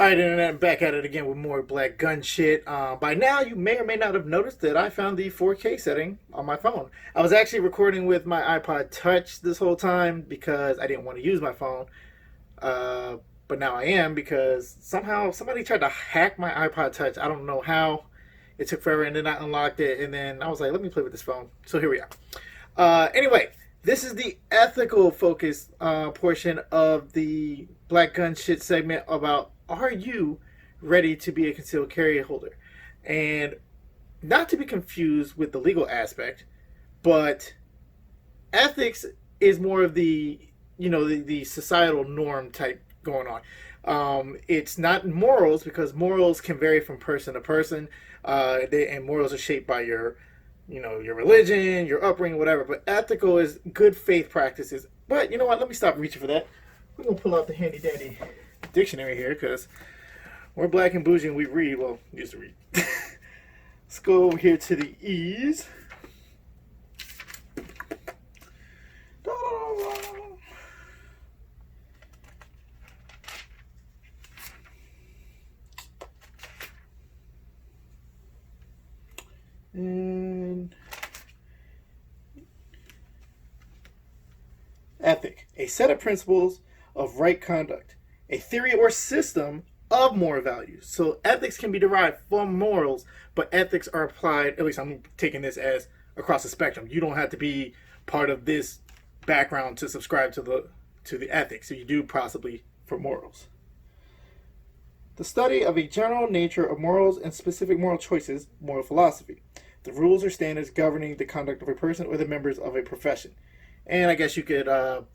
Alright, Internet, I'm back at it again with more black gun shit. By now, you may or may not have noticed that I found the 4K setting on my phone. I was actually recording with my iPod Touch this whole time because I didn't want to use my phone. But now I am because somehow somebody tried to hack my iPod Touch. I don't know how. It took forever, and then I unlocked it, and then I was like, let me play with this phone. So here we are. Anyway, this is the ethical focus portion of the black gun shit segment about, are you ready to be a concealed carry holder? And not to be confused with the legal aspect, but ethics is more of the, the societal norm type going on. It's not morals, because morals can vary from person to person, and morals are shaped by your religion, your upbringing, whatever. But ethical is good faith practices. But you know what? Let me stop reaching for that. We're gonna pull out the handy dandy dictionary here because we're black and bougie and we read. Well, used to read. Let's go over here to the E's. And ethic, a set of principles of right conduct, a theory or system of moral values. So ethics can be derived from morals, but ethics are applied, at least I'm taking this as across the spectrum. You don't have to be part of this background to subscribe to the ethics. So you do possibly for morals. The study of a general nature of morals and specific moral choices, moral philosophy. The rules or standards governing the conduct of a person or the members of a profession. And I guess you could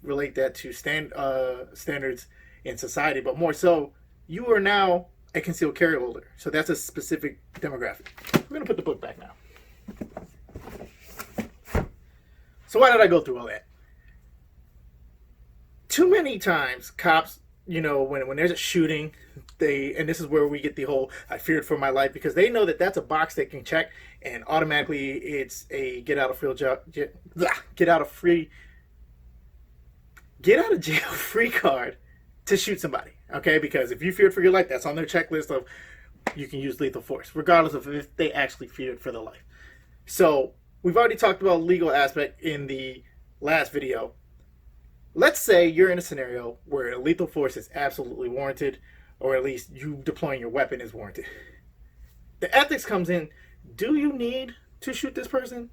relate that to standards in society, but more so, you are now a concealed carry holder. So that's a specific demographic. We're going to put the book back now. So why did I go through all that? Too many times, cops, when there's a shooting, and this is where we get the whole I feared for my life, because they know that that's a box they can check, and automatically it's a get out of jail free card to shoot somebody. Okay, because if you feared for your life, that's on their checklist of you can use lethal force, regardless of if they actually feared for their life. So we've already talked about legal aspect in the last video. Let's say you're in a scenario where lethal force is absolutely warranted, or at least you deploying your weapon is warranted. The ethics comes in. Do you need to shoot this person?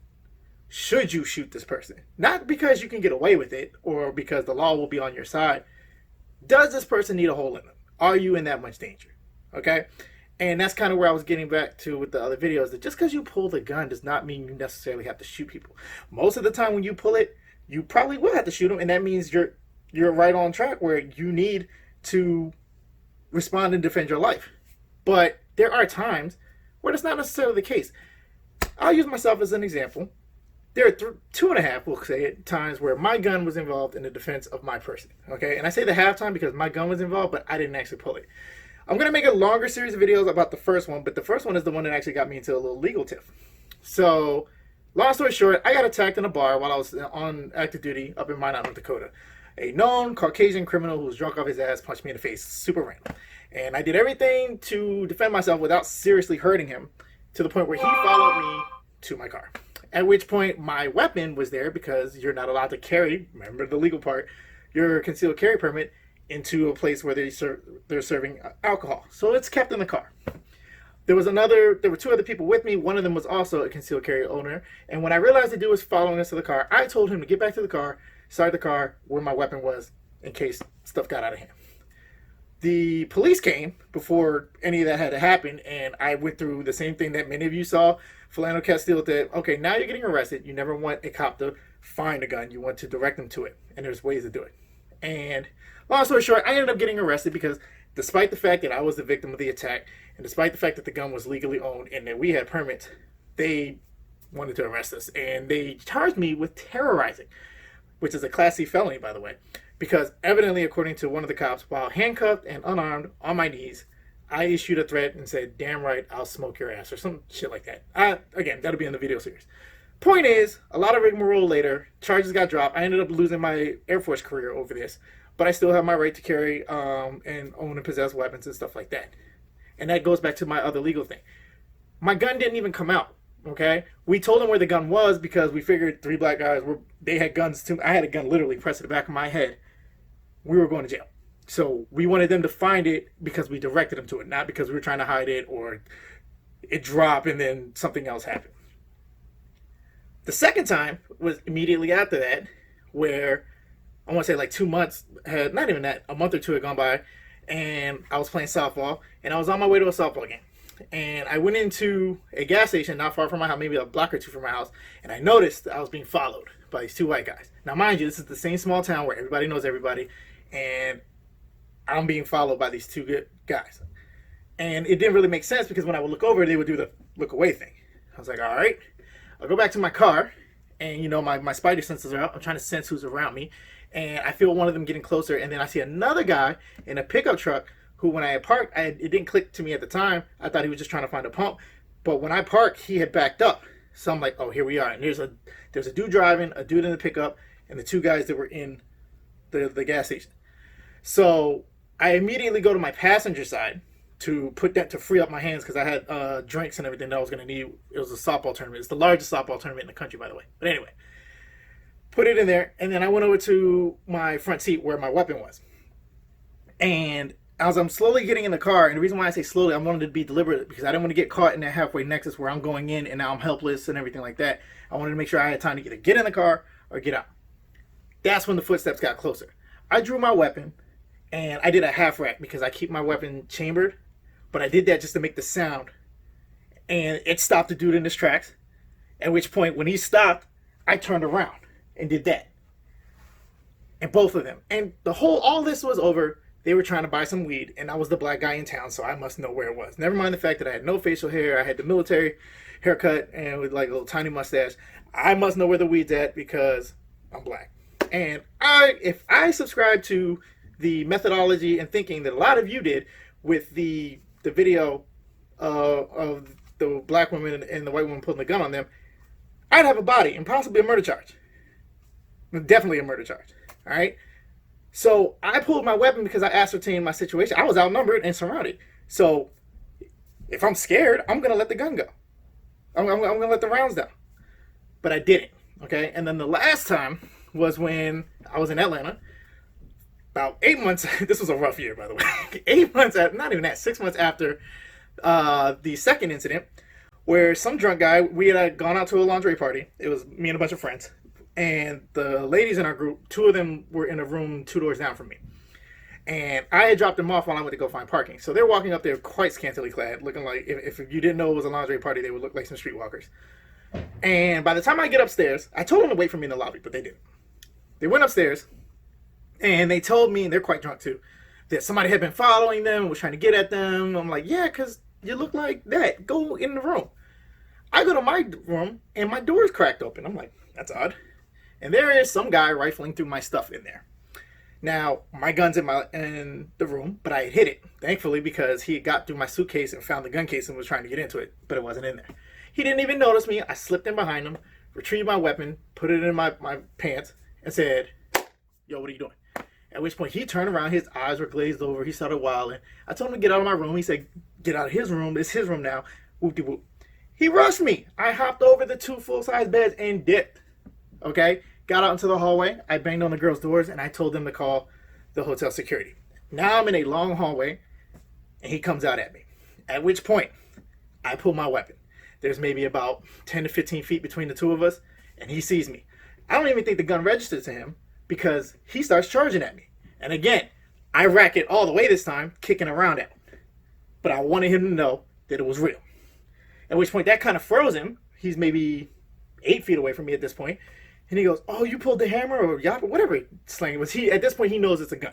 Should you shoot this person? Not because you can get away with it or because the law will be on your side. Does this person need a hole in them? Are you in that much danger? Okay? And that's kind of where I was getting back to with the other videos, that just because you pull the gun does not mean you necessarily have to shoot people. Most of the time when you pull it, you probably will have to shoot them, and that means you're right on track where you need to respond and defend your life. But there are times where that's not necessarily the case. I'll use myself as an example. There are 2.5, we'll say it, times where my gun was involved in the defense of my person. Okay, and I say the half time because my gun was involved, but I didn't actually pull it. I'm going to make a longer series of videos about the first one, but the first one is the one that actually got me into a little legal tiff. So, long story short, I got attacked in a bar while I was on active duty up in Minot, North Dakota. A known Caucasian criminal who was drunk off his ass punched me in the face, super random. And I did everything to defend myself without seriously hurting him, to the point where he followed me to my car. At which point, my weapon was there because you're not allowed to carry, remember the legal part, your concealed carry permit into a place where they're serving alcohol. So it's kept in the car. There were 2 other people with me. One of them was also a concealed carry owner. And when I realized the dude was following us to the car, I told him to get back to the car, start the car where my weapon was, in case stuff got out of hand. The police came before any of that had to happen, and I went through the same thing that many of you saw. Philando Castile did. Okay, now you're getting arrested. You never want a cop to find a gun. You want to direct them to it, and there's ways to do it. And long story short, I ended up getting arrested because despite the fact that I was the victim of the attack, and despite the fact that the gun was legally owned and that we had permits, they wanted to arrest us. And they charged me with terrorizing, which is a Class C felony, by the way. Because evidently, according to one of the cops, while handcuffed and unarmed on my knees, I issued a threat and said, damn right, I'll smoke your ass, or some shit like that. Again, that'll be in the video series. Point is, a lot of rigmarole later, charges got dropped. I ended up losing my Air Force career over this. but I still have my right to carry and own and possess weapons and stuff like that. And that goes back to my other legal thing. My gun didn't even come out. Okay, we told them where the gun was because we figured 3 black guys they had guns too. I had a gun literally pressed to the back of my head. We were going to jail. So we wanted them to find it because we directed them to it, not because we were trying to hide it or it dropped and then something else happened. The second time was immediately after that, where I want to say like 2 months had, not even that, a month or two had gone by, and I was playing softball, and I was on my way to a softball game. And I went into a gas station not far from my house, maybe a block or two from my house, and I noticed that I was being followed by these 2 white guys. Now, mind you, this is the same small town where everybody knows everybody, and I'm being followed by these 2 good guys. And it didn't really make sense because when I would look over, they would do the look away thing. I was like, all right, I'll go back to my car, and you know, my spider senses are up. I'm trying to sense who's around me, and I feel one of them getting closer, and then I see another guy in a pickup truck who, when I had parked, it didn't click to me at the time. I thought he was just trying to find a pump. But when I parked, he had backed up. So I'm like, oh, here we are. And there's a dude driving, a dude in the pickup, and the 2 guys that were in the gas station. So I immediately go to my passenger side to free up my hands because I had drinks and everything that I was going to need. It was a softball tournament. It's the largest softball tournament in the country, by the way. But anyway, put it in there. And then I went over to my front seat where my weapon was. And as I'm slowly getting in the car, and the reason why I say slowly, I wanted to be deliberate because I didn't want to get caught in that halfway nexus where I'm going in and now I'm helpless and everything like that. I wanted to make sure I had time to either get in the car or get out. That's when the footsteps got closer. I drew my weapon and I did a half rack because I keep my weapon chambered, but I did that just to make the sound. And it stopped the dude in his tracks, at which point when he stopped, I turned around and did that. And both of them. And all this was over. They were trying to buy some weed, and I was the black guy in town, so I must know where it was. Never mind the fact that I had no facial hair. I had the military haircut and with like a little tiny mustache. I must know where the weed's at because I'm black. And if I subscribe to the methodology and thinking that a lot of you did with the video of the black woman and the white woman putting the gun on them, I'd have a body and possibly a murder charge. Definitely a murder charge. All right? So I pulled my weapon because I ascertained my situation. I was outnumbered and surrounded. So if I'm scared, I'm going to let the gun go. I'm going to let the rounds down. But I didn't. Okay? And then the last time was when I was in Atlanta. About 8 months. This was a rough year, by the way. 8 months, not even that, 6 months after the second incident, where some drunk guy, we had gone out to a lingerie party. It was me and a bunch of friends. And the ladies in our group, 2 of them were in a room 2 doors down from me. And I had dropped them off while I went to go find parking. So they're walking up there quite scantily clad, looking like, if you didn't know it was a lingerie party, they would look like some streetwalkers. And by the time I get upstairs, I told them to wait for me in the lobby, but they didn't. They went upstairs, and they told me, and they're quite drunk too, that somebody had been following them and was trying to get at them. I'm like, yeah, because you look like that. Go in the room. I go to my room, and my door is cracked open. I'm like, that's odd. And there is some guy rifling through my stuff in there. Now, my gun's in the room, but I had hid it, thankfully, because he got through my suitcase and found the gun case and was trying to get into it, but it wasn't in there. He didn't even notice me. I slipped in behind him, retrieved my weapon, put it in my pants, and said, yo, what are you doing? At which point he turned around, his eyes were glazed over, he started wilding. I told him to get out of my room. He said, get out of his room, it's his room now. Whoop-de-whoop. He rushed me. I hopped over the 2 full-size beds and dipped. Okay? Got out into the hallway. I banged on the girls' doors, and I told them to call the hotel security. Now I'm in a long hallway, and he comes out at me. At which point, I pull my weapon. There's maybe about 10 to 15 feet between the 2 of us, and he sees me. I don't even think the gun registered to him because he starts charging at me. And again, I rack it all the way this time, kicking around at him. But I wanted him to know that it was real. At which point, that kind of froze him. He's maybe 8 feet away from me at this point. And he goes, oh, you pulled the hammer or yap or whatever slang was. At this point, he knows it's a gun.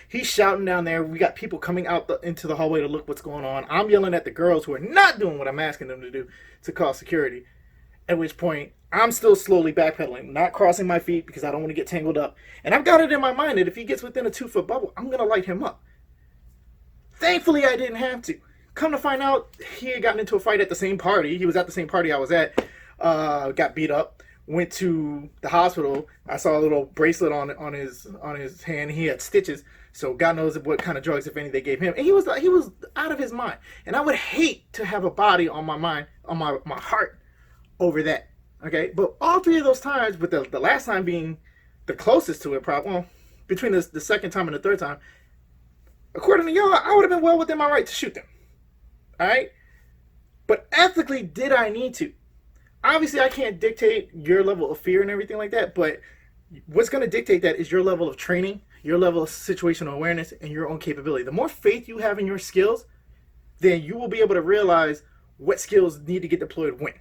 He's shouting down there. We got people coming out into the hallway to look what's going on. I'm yelling at the girls who are not doing what I'm asking them to do to call security. At which point, I'm still slowly backpedaling, not crossing my feet because I don't want to get tangled up. And I've got it in my mind that if he gets within a 2-foot bubble, I'm going to light him up. Thankfully, I didn't have to. Come to find out, he had gotten into a fight at the same party. He was at the same party I was at. Got beat up. went to the hospital. I saw a little bracelet on his hand. He had stitches, so God knows what kind of drugs, if any, they gave him. And he was out of his mind. And I would hate to have a body on my mind, on my heart, over that. Okay, but all three of those times, with the last time being the closest to it, probably, well, between the second time and the third time, according to y'all, I would have been well within my right to shoot them. All right, but ethically, did I need to? Obviously, I can't dictate your level of fear and everything like that, but what's going to dictate that is your level of training, your level of situational awareness, and your own capability. The more faith you have in your skills, then you will be able to realize what skills need to get deployed when.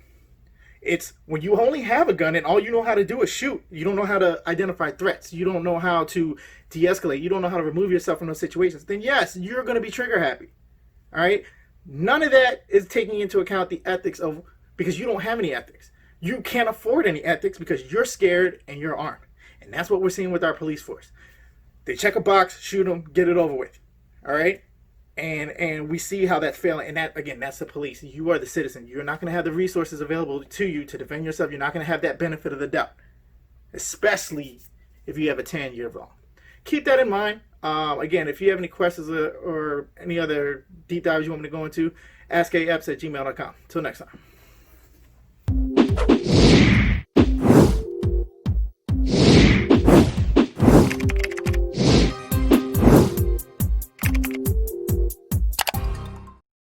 It's when you only have a gun and all you know how to do is shoot. You don't know how to identify threats. You don't know how to de-escalate. You don't know how to remove yourself from those situations. Then yes, you're going to be trigger happy. All right? None of that is taking into account the ethics of, because you don't have any ethics. You can't afford any ethics because you're scared and you're armed. And that's what we're seeing with our police force. They check a box, shoot them, get it over with. All right? And we see how that's failing. And that, again, that's the police. You are the citizen. You're not going to have the resources available to you to defend yourself. You're not going to have that benefit of the doubt, especially if you have a 10-year bond. Keep that in mind. Again, if you have any questions or any other deep dives you want me to go into, AskAEpps@gmail.com. Till next time.